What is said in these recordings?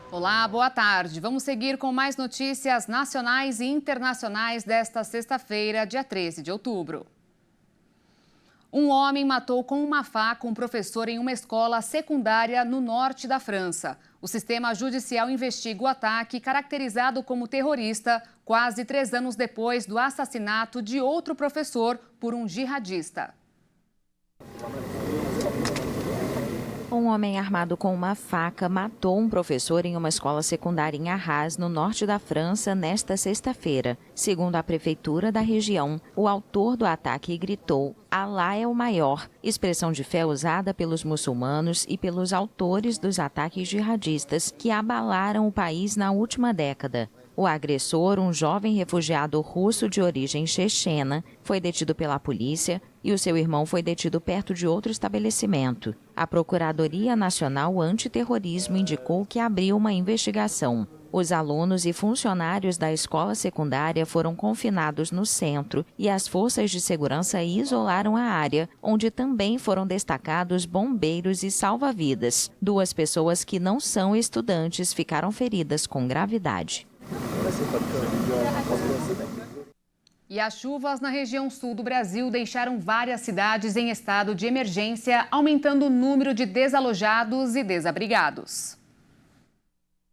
Olá, boa tarde. Vamos seguir com mais notícias nacionais e internacionais desta sexta-feira, dia 13 de outubro. Um homem matou com uma faca um professor em uma escola secundária no norte da França. O sistema judicial investiga o ataque, caracterizado como terrorista, quase 3 anos depois do assassinato de outro professor por um jihadista. Um homem armado com uma faca matou um professor em uma escola secundária em Arras, no norte da França, nesta sexta-feira. Segundo a prefeitura da região, o autor do ataque gritou "Alá é o maior", expressão de fé usada pelos muçulmanos e pelos autores dos ataques jihadistas que abalaram o país na última década. O agressor, um jovem refugiado russo de origem chechena, foi detido pela polícia e o seu irmão foi detido perto de outro estabelecimento. A Procuradoria Nacional Antiterrorismo indicou que abriu uma investigação. Os alunos e funcionários da escola secundária foram confinados no centro e as forças de segurança isolaram a área, onde também foram destacados bombeiros e salva-vidas. 2 pessoas que não são estudantes ficaram feridas com gravidade. E as chuvas na região sul do Brasil deixaram várias cidades em estado de emergência, aumentando o número de desalojados e desabrigados.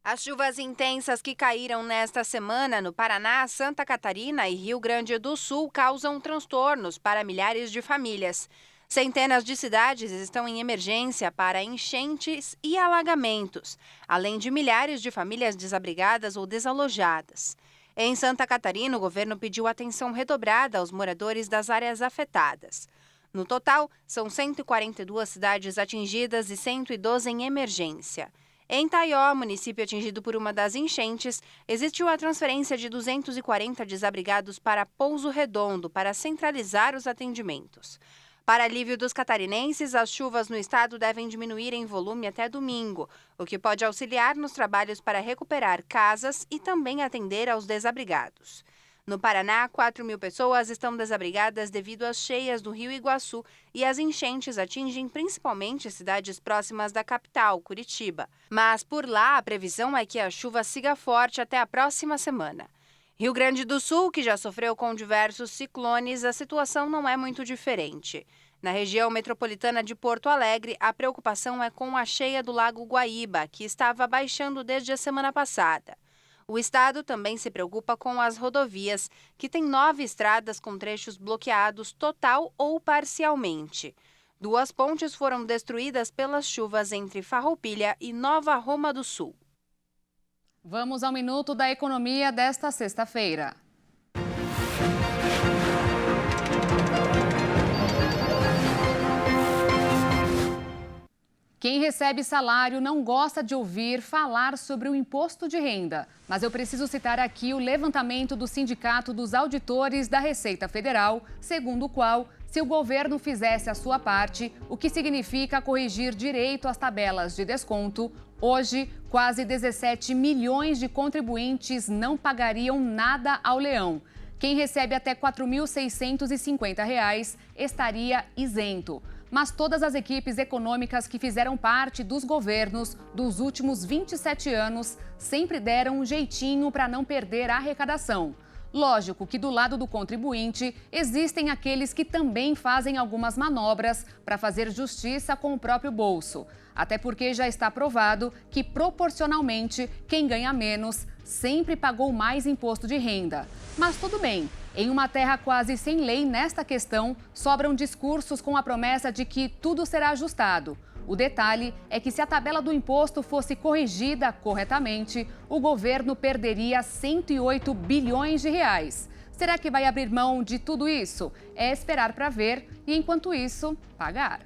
As chuvas intensas que caíram nesta semana no Paraná, Santa Catarina e Rio Grande do Sul causam transtornos para milhares de famílias. Centenas de cidades estão em emergência para enchentes e alagamentos, além de milhares de famílias desabrigadas ou desalojadas. Em Santa Catarina, o governo pediu atenção redobrada aos moradores das áreas afetadas. No total, são 142 cidades atingidas e 112 em emergência. Em Taió, município atingido por uma das enchentes, existiu a transferência de 240 desabrigados para Pouso Redondo para centralizar os atendimentos. Para alívio dos catarinenses, as chuvas no estado devem diminuir em volume até domingo, o que pode auxiliar nos trabalhos para recuperar casas e também atender aos desabrigados. No Paraná, 4.000 pessoas estão desabrigadas devido às cheias do Rio Iguaçu e as enchentes atingem principalmente cidades próximas da capital, Curitiba. Mas por lá, a previsão é que a chuva siga forte até a próxima semana. Rio Grande do Sul, que já sofreu com diversos ciclones, a situação não é muito diferente. Na região metropolitana de Porto Alegre, a preocupação é com a cheia do Lago Guaíba, que estava baixando desde a semana passada. O estado também se preocupa com as rodovias, que tem 9 estradas com trechos bloqueados total ou parcialmente. 2 pontes foram destruídas pelas chuvas entre Farroupilha e Nova Roma do Sul. Vamos ao Minuto da Economia desta sexta-feira. Quem recebe salário não gosta de ouvir falar sobre o imposto de renda. Mas eu preciso citar aqui o levantamento do Sindicato dos Auditores da Receita Federal, segundo o qual, se o governo fizesse a sua parte, o que significa corrigir direito às tabelas de desconto, hoje, quase 17 milhões de contribuintes não pagariam nada ao leão. Quem recebe até R$ 4.650 estaria isento. Mas todas as equipes econômicas que fizeram parte dos governos dos últimos 27 anos sempre deram um jeitinho para não perder a arrecadação. Lógico que do lado do contribuinte existem aqueles que também fazem algumas manobras para fazer justiça com o próprio bolso. Até porque já está provado que, proporcionalmente, quem ganha menos sempre pagou mais imposto de renda. Mas tudo bem, em uma terra quase sem lei nesta questão, sobram discursos com a promessa de que tudo será ajustado. O detalhe é que se a tabela do imposto fosse corrigida corretamente, o governo perderia 108 bilhões de reais. Será que vai abrir mão de tudo isso? É esperar para ver e, enquanto isso, pagar.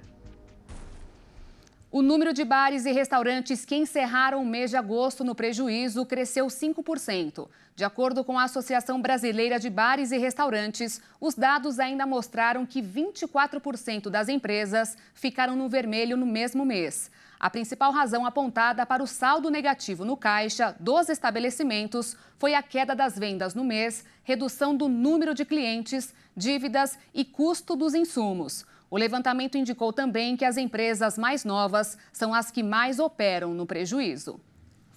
O número de bares e restaurantes que encerraram o mês de agosto no prejuízo cresceu 5%. De acordo com a Associação Brasileira de Bares e Restaurantes, os dados ainda mostraram que 24% das empresas ficaram no vermelho no mesmo mês. A principal razão apontada para o saldo negativo no caixa dos estabelecimentos foi a queda das vendas no mês, redução do número de clientes, dívidas e custo dos insumos. O levantamento indicou também que as empresas mais novas são as que mais operam no prejuízo.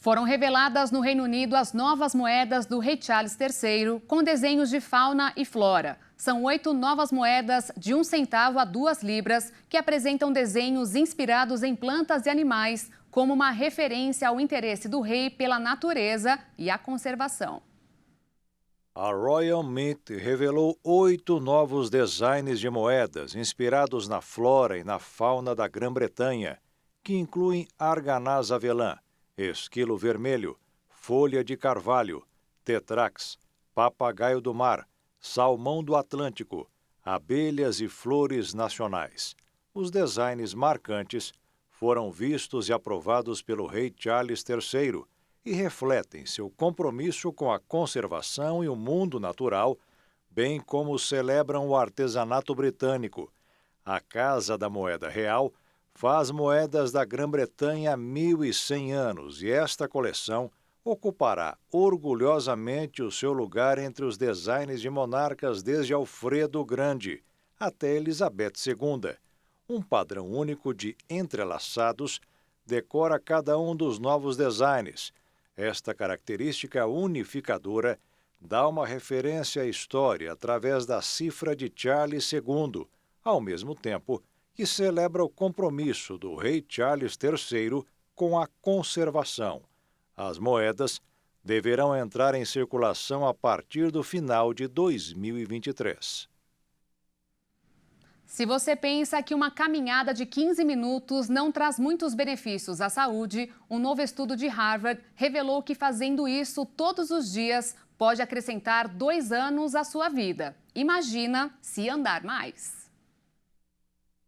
Foram reveladas no Reino Unido as novas moedas do rei Charles III, com desenhos de fauna e flora. São 8 novas moedas de 1 centavo a 2 libras, que apresentam desenhos inspirados em plantas e animais, como uma referência ao interesse do rei pela natureza e a conservação. A Royal Mint revelou 8 novos designs de moedas inspirados na flora e na fauna da Grã-Bretanha, que incluem arganaz avelã, esquilo vermelho, folha de carvalho, tetrax, papagaio do mar, salmão do Atlântico, abelhas e flores nacionais. Os designs marcantes foram vistos e aprovados pelo rei Charles III e refletem seu compromisso com a conservação e o mundo natural, bem como celebram o artesanato britânico. A Casa da Moeda Real faz moedas da Grã-Bretanha há 1.100 anos e esta coleção ocupará orgulhosamente o seu lugar entre os designs de monarcas desde Alfredo o Grande até Elizabeth II. Um padrão único de entrelaçados decora cada um dos novos designs. Esta característica unificadora dá uma referência à história através da cifra de Charles II, ao mesmo tempo que celebra o compromisso do rei Charles III com a conservação. As moedas deverão entrar em circulação a partir do final de 2023. Se você pensa que uma caminhada de 15 minutos não traz muitos benefícios à saúde, um novo estudo de Harvard revelou que fazendo isso todos os dias pode acrescentar 2 anos à sua vida. Imagina se andar mais.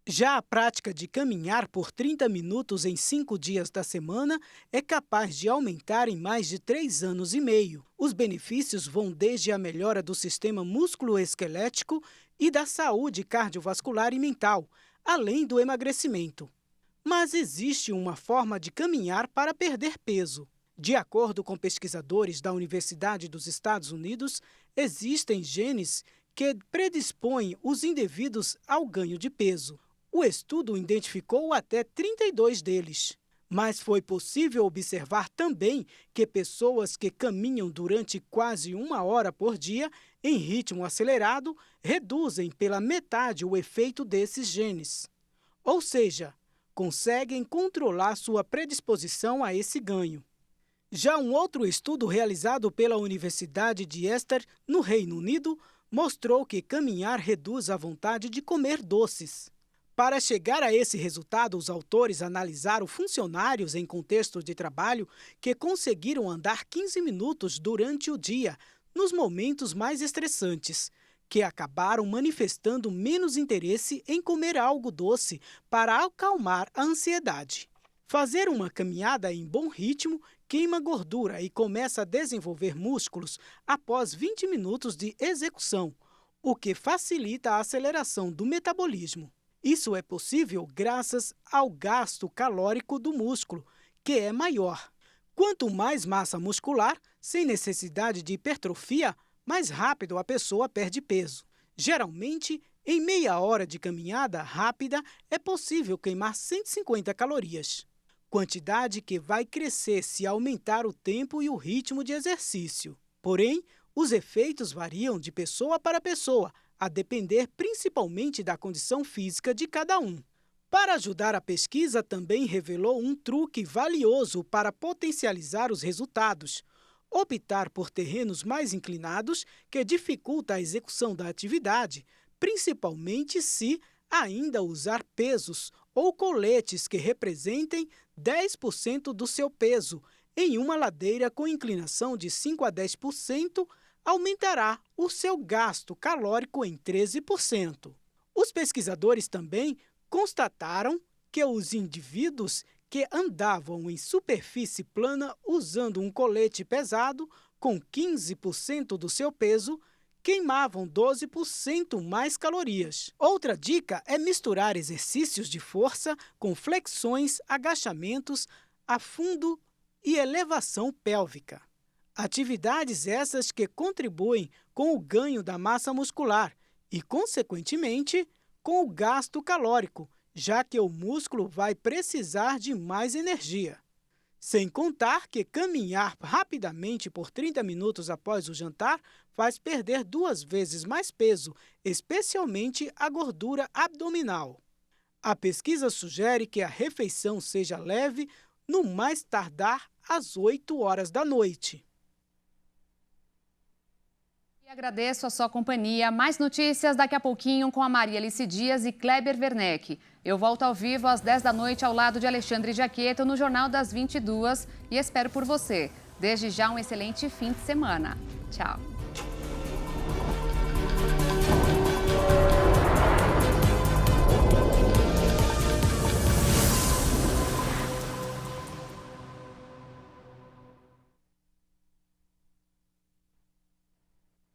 Já a prática de caminhar por 30 minutos em 5 dias da semana é capaz de aumentar em mais de 3 anos e meio. Os benefícios vão desde a melhora do sistema músculo-esquelético e da saúde cardiovascular e mental, além do emagrecimento. Mas existe uma forma de caminhar para perder peso. De acordo com pesquisadores da Universidade dos Estados Unidos, existem genes que predispõem os indivíduos ao ganho de peso. O estudo identificou até 32 deles. Mas foi possível observar também que pessoas que caminham durante quase 1 hora por dia, em ritmo acelerado, reduzem pela metade o efeito desses genes. Ou seja, conseguem controlar sua predisposição a esse ganho. Já um outro estudo realizado pela Universidade de Exeter, no Reino Unido, mostrou que caminhar reduz a vontade de comer doces. Para chegar a esse resultado, os autores analisaram funcionários em contextos de trabalho que conseguiram andar 15 minutos durante o dia, nos momentos mais estressantes, que acabaram manifestando menos interesse em comer algo doce para acalmar a ansiedade. Fazer uma caminhada em bom ritmo queima gordura e começa a desenvolver músculos após 20 minutos de execução, o que facilita a aceleração do metabolismo. Isso é possível graças ao gasto calórico do músculo, que é maior. Quanto mais massa muscular, sem necessidade de hipertrofia, mais rápido a pessoa perde peso. Geralmente, em meia hora de caminhada rápida, é possível queimar 150 calorias. Quantidade que vai crescer se aumentar o tempo e o ritmo de exercício. Porém, os efeitos variam de pessoa para pessoa, a depender principalmente da condição física de cada um. Para ajudar, a pesquisa também revelou um truque valioso para potencializar os resultados: optar por terrenos mais inclinados, que dificulta a execução da atividade, principalmente se ainda usar pesos ou coletes que representem 10% do seu peso em uma ladeira com inclinação de 5 a 10%, aumentará o seu gasto calórico em 13%. Os pesquisadores também constataram que os indivíduos que andavam em superfície plana usando um colete pesado com 15% do seu peso queimavam 12% mais calorias. Outra dica é misturar exercícios de força com flexões, agachamentos, afundo e elevação pélvica. Atividades essas que contribuem com o ganho da massa muscular e, consequentemente, com o gasto calórico, já que o músculo vai precisar de mais energia. Sem contar que caminhar rapidamente por 30 minutos após o jantar faz perder 2 vezes mais peso, especialmente a gordura abdominal. A pesquisa sugere que a refeição seja leve no mais tardar às 8 horas da noite. E agradeço a sua companhia. Mais notícias daqui a pouquinho com a Maria Alice Dias e Kleber Werneck. Eu volto ao vivo às 10 da noite ao lado de Alexandre Giaqueto no Jornal das 22 e espero por você. Desde já um excelente fim de semana. Tchau.